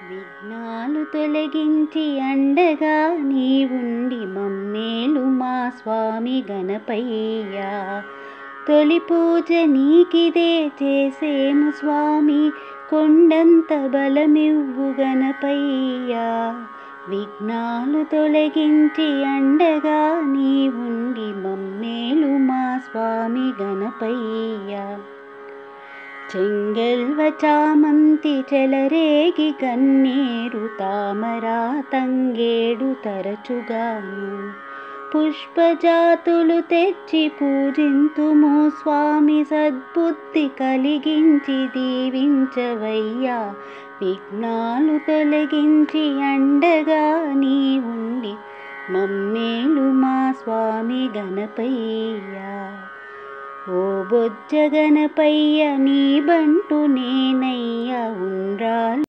విఘ్నాలు తొలగించి అండగా నీవుండి మమ్మేలు మా స్వామి గణపయ్య. తొలి పూజ నీకిదే చేసేము స్వామి, కొండంత బలమివ్వు గణపయ్య. విఘ్నాలు తొలగించి అండగా నీవుండి మమ్మేలు మా స్వామి గణపయ్య. చెంగల్వ చామంతి చెలరేగి కన్నేరు తామరా తంగేడు తరచుగాను, పుష్పజాతులు తెచ్చి పూజింతుము స్వామి, సద్బుద్ధి కలిగించి దీవించవయ్యా. విఘ్నాలు తొలగించి అండగా నీవుండి మమ్మేలు మా స్వామి గణపయ్య. ఓ బొజ్జ గణపయ్య నీ బంటు నేనయ్య, ఉండ్రాలు